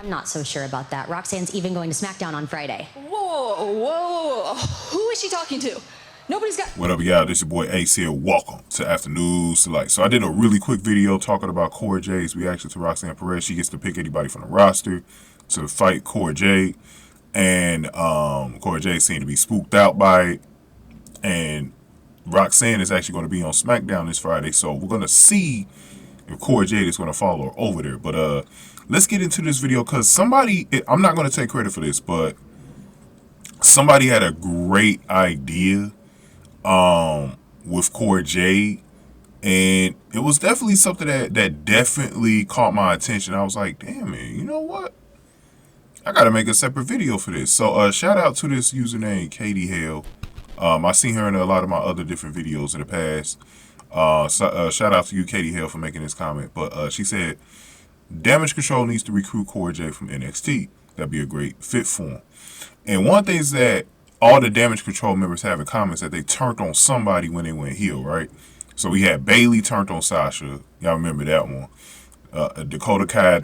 I'm not so sure about that. Roxanne's even going to SmackDown on Friday. Whoa. Who is she talking to? Nobody's got... What up, y'all? This your boy Ace here. Welcome to Afternoons Delight. So I did a really quick video talking about Cora Jade's reaction to Roxanne Perez. She gets to pick anybody from the roster to fight Cora Jade. And Cora Jade seemed to be spooked out by it. And Roxanne is actually going to be on SmackDown this Friday. So we're going to see if Cora Jade is going to follow her over there. But let's get into this video because somebody, I'm not going to take credit for this, but somebody had a great idea with Cora Jade, and it was definitely something that definitely caught my attention. I was like, damn man, you know what? I gotta make a separate video for this. So shout out to this username Katie Hale. I seen her in a lot of my other different videos in the past. Shout out to you, Katie Hale, for making this comment. But she said, Damage CTRL needs to recruit Cora Jade from NXT. That'd be a great fit for him. And one thing is that all the Damage CTRL members have in common is that they turned on somebody when they went heel, right? So we had Bayley turned on Sasha. Y'all remember that one. Dakota Kai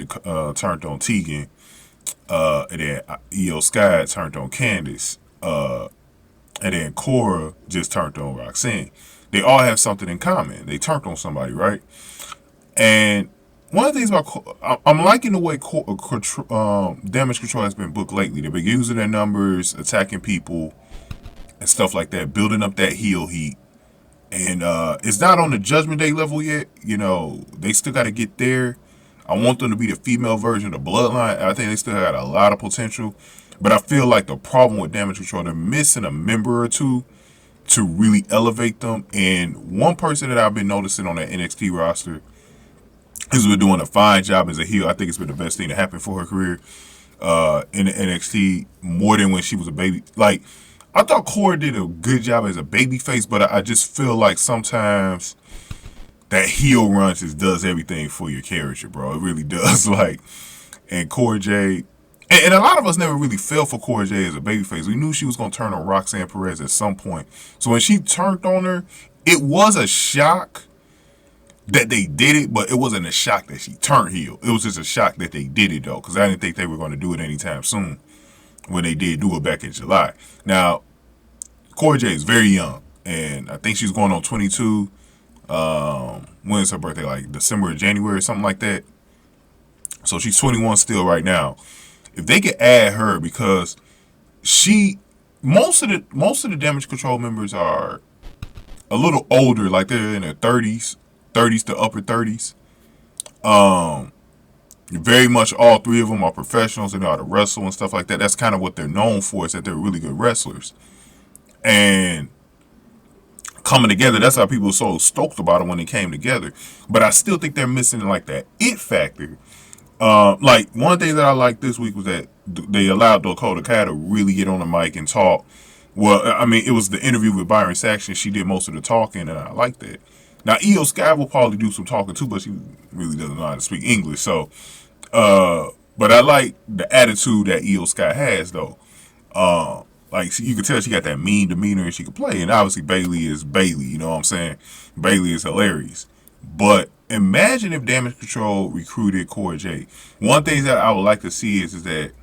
turned on Tegan. And then Iyo Sky turned on Candice. And then Cora just turned on Roxanne. They all have something in common. They turned on somebody, right? And one of the things about, I'm liking the way Damage CTRL has been booked lately. They've been using their numbers, attacking people, and stuff like that, building up that heel heat. And it's not on the Judgment Day level yet. You know, they still got to get there. I want them to be the female version of the Bloodline. I think they still got a lot of potential. But I feel like the problem with Damage CTRL, they're missing a member or two to really elevate them. And one person that I've been noticing on that NXT roster has been doing a fine job as a heel. I think it's been the best thing to happen for her career in the NXT, more than when she was a baby. Like, I thought Cora did a good job as a baby face, but I just feel like sometimes that heel run just does everything for your character, bro. It really does. Like, and Cora Jade, and a lot of us never really fell for Cora Jade as a babyface. We knew she was going to turn on Roxanne Perez at some point. So when she turned on her, it was a shock that they did it, but it wasn't a shock that she turned heel. It was just a shock that they did it, though, because I didn't think they were going to do it anytime soon when they did do it back in July. Now, Cora Jade is very young, and I think she's going on 22. When is her birthday? Like December or January or something like that. So she's 21 still right now. If they could add her, because most of the Damage CTRL members are a little older, like they're in their 30s to upper 30s. Very much all three of them are professionals. They know how to wrestle and stuff like that. That's kind of what they're known for, is that they're really good wrestlers. And coming together, that's how people were so stoked about them when they came together. But I still think they're missing like that it factor. Like, one thing that I liked this week was that they allowed Dakota Kai to really get on the mic and talk. Well, I mean, it was the interview with Byron Saxton. She did most of the talking, and I like that. Now, Iyo Sky will probably do some talking too, but she really doesn't know how to speak English. So, but I like the attitude that Iyo Sky has, though. Like, you can tell she got that mean demeanor and she can play. And obviously, Bayley is Bayley, you know what I'm saying? Bayley is hilarious. But imagine if Damage CTRL recruited Cora Jade. One thing that I would like to see is that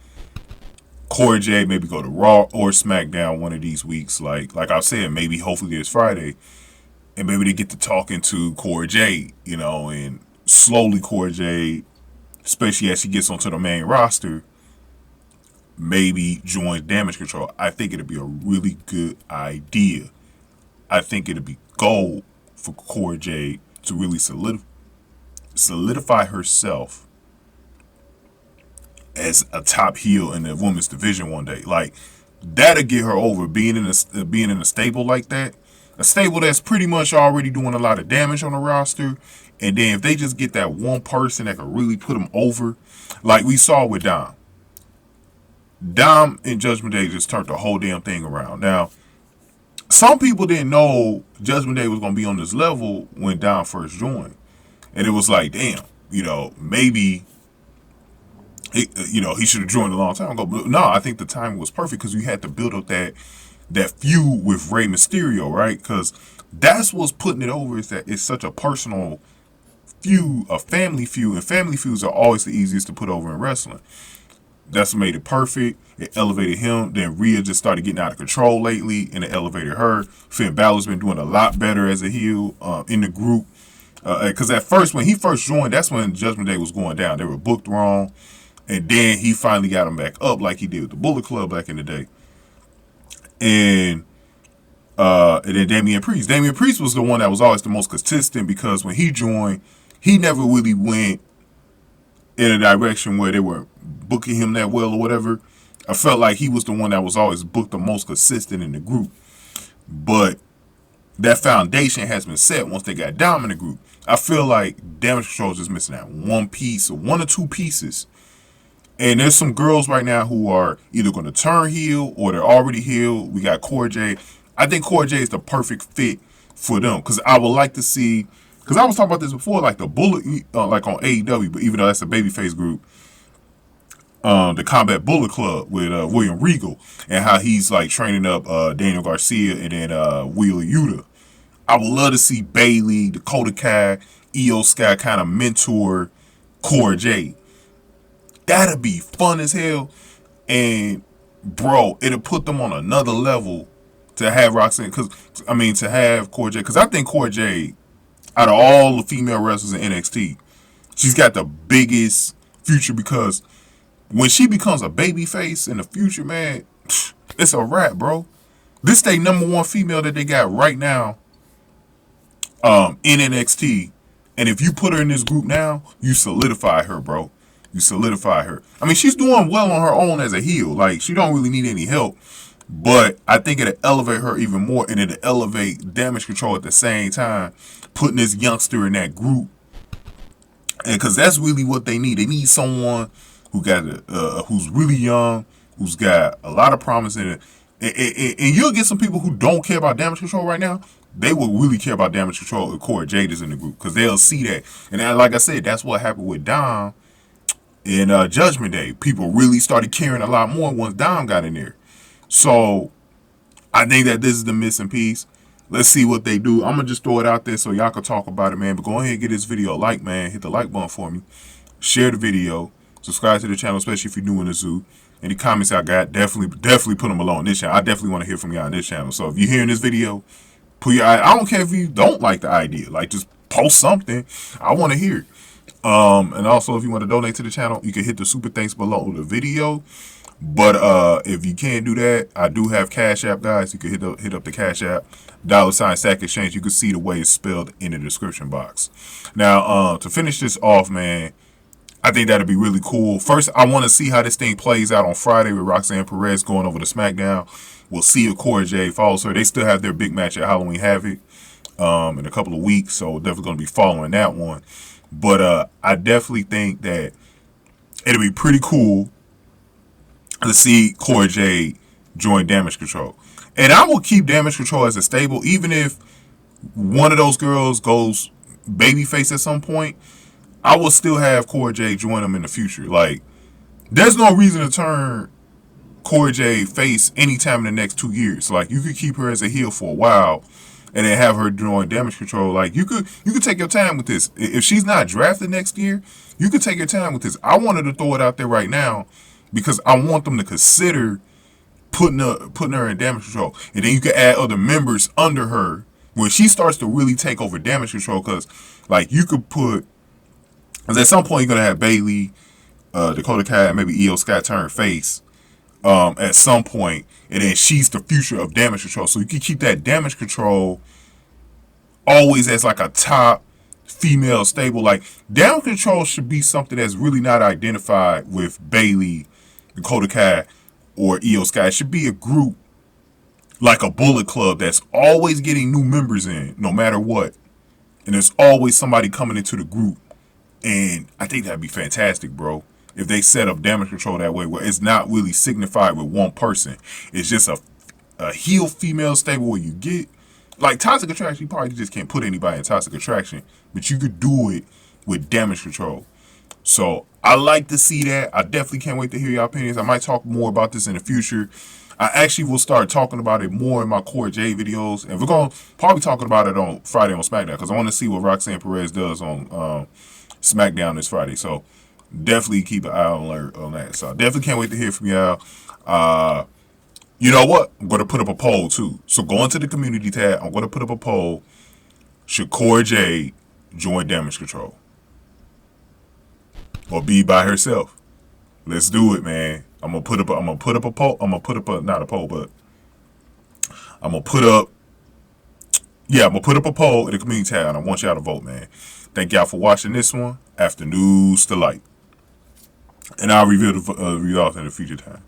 Cora Jade maybe go to Raw or SmackDown one of these weeks. Like I said, maybe hopefully this Friday. And maybe they get to talking to Cora Jade, you know, and slowly Cora Jade, especially as she gets onto the main roster, maybe joins Damage CTRL. I think it'd be a really good idea. I think it'd be gold for Cora Jade to really solidify herself as a top heel in the women's division one day. Like, that'll get her over being in a stable like that. A stable that's pretty much already doing a lot of damage on the roster. And then if they just get that one person that can really put them over, like we saw with Dom. Dom in Judgment Day just turned the whole damn thing around. Now, some people didn't know Judgment Day was going to be on this level when Dom first joined. And it was like, damn, you know, maybe, he should have joined a long time ago. But no, I think the timing was perfect because you had to build up that feud with Rey Mysterio, right? Because that's what's putting it over, is that it's such a personal feud, a family feud, and family feuds are always the easiest to put over in wrestling. That's what made it perfect. It elevated him. Then Rhea just started getting out of control lately, and it elevated her. Finn Balor's been doing a lot better as a heel in the group. Because at first, when he first joined, that's when Judgment Day was going down. They were booked wrong, and then he finally got them back up like he did with the Bullet Club back in the day. And then Damian Priest. Damian Priest was the one that was always the most consistent because when he joined, he never really went in a direction where they were booking him that well or whatever. I felt like he was the one that was always booked the most consistent in the group. But that foundation has been set once they got Dom in the group. I feel like Damage Control is just missing that one piece or one or two pieces. And there's some girls right now who are either going to turn heel or they're already healed. We got Cora Jade. I think Cora Jade is the perfect fit for them because I would like to see, because I was talking about this before, like the Bullet, like on AEW, but even though that's a babyface group, the Combat Bullet Club with William Regal and how he's like training up Daniel Garcia and then Wheeler Yuta. I would love to see Bayley, Dakota Kai, Iyo Sky kind of mentor Cora Jade. That'd be fun as hell. And bro, it'll put them on another level to have Roxanne, to have Cora Jade. Because I think Cora Jade, out of all the female wrestlers in NXT, she's got the biggest future because when she becomes a babyface in the future, man, it's a wrap, bro. This they #1 female that they got right now in NXT. And if you put her in this group now, you solidify her, bro. You solidify her. I mean, she's doing well on her own as a heel. Like, she don't really need any help. But I think it'll elevate her even more, and it'll elevate Damage Control at the same time, putting this youngster in that group. And because that's really what they need. They need someone who got who's really young, who's got a lot of promise in it. And you'll get some people who don't care about Damage Control right now. They will really care about Damage Control if Cora Jade is in the group because they'll see that. And like I said, that's what happened with Dom in Judgment Day. People really started caring a lot more once Dom got in there. So I think that this is the missing piece. Let's see what they do. I'm going to just throw it out there so y'all can talk about it, man. But go ahead and give this video a like, man. Hit the like button for me. Share the video. Subscribe to the channel, especially if you're new in the zoo. Any comments I got, definitely put them below on this channel. I definitely want to hear from y'all on this channel. So if you're hearing this video, I don't care if you don't like the idea. Like, just post something. I want to hear it. And also, if you want to donate to the channel, you can hit the super thanks below the video. But if you can't do that, I do have Cash App, guys. You can hit up the Cash App, $ Sack Exchange. You can see the way it's spelled in the description box. Now, to finish this off, man, I think that'd be really cool. First, I want to see how this thing plays out on Friday with Roxanne Perez going over to SmackDown. We'll see if Cora Jade follows her. They still have their big match at Halloween Havoc in a couple of weeks, so definitely going to be following that one. But I definitely think that it'll be pretty cool to see Cora Jade join Damage Control. And I will keep Damage Control as a stable, even if one of those girls goes babyface at some point. I will still have Cora Jade join them in the future. Like, there's no reason to turn Cora Jade face anytime in the next 2 years. Like, you could keep her as a heel for a while and then have her doing Damage Control. Like, you could take your time with this. If she's not drafted next year, you could take your time with this. I wanted to throw it out there right now because I want them to consider putting her in Damage Control. And then you can add other members under her when she starts to really take over Damage Control. Because, like, you could put, because at some point you're going to have Bayley, Dakota Kai, maybe Iyo Sky turn face at some point, and then she's the future of Damage Control. So you can keep that Damage Control always as like a top female stable. Like, Damage Control should be something that's really not identified with Bayley, Dakota Kai, or Iyo Sky. It should be a group like a Bullet Club that's always getting new members in, no matter what. And there's always somebody coming into the group. And I think that'd be fantastic, bro, if they set up Damage Control that way, where it's not really signified with one person. It's just a heel female stable where you get, like, Toxic Attraction. You probably just can't put anybody in Toxic Attraction, but you could do it with Damage Control. So I like to see that. I definitely can't wait to hear your opinions. I might talk more about this in the future. I actually will start talking about it more in my Cora Jade videos, and we're going to probably talking about it on Friday on SmackDown, because I want to see what Roxanne Perez does on SmackDown this Friday. So definitely keep an eye on that. So I definitely can't wait to hear from y'all. You know what? I'm going to put up a poll too. So go into the community tab. I'm going to put up a poll. Should Cora Jade join Damage CTRL? Or be by herself? Let's do it, man. I'm gonna put up a poll. I'm gonna put up not a poll, but I'm gonna put up a poll in the community tab, and I want y'all to vote, man. Thank y'all for watching this one. After News to Light. And I'll reveal the results in a future time.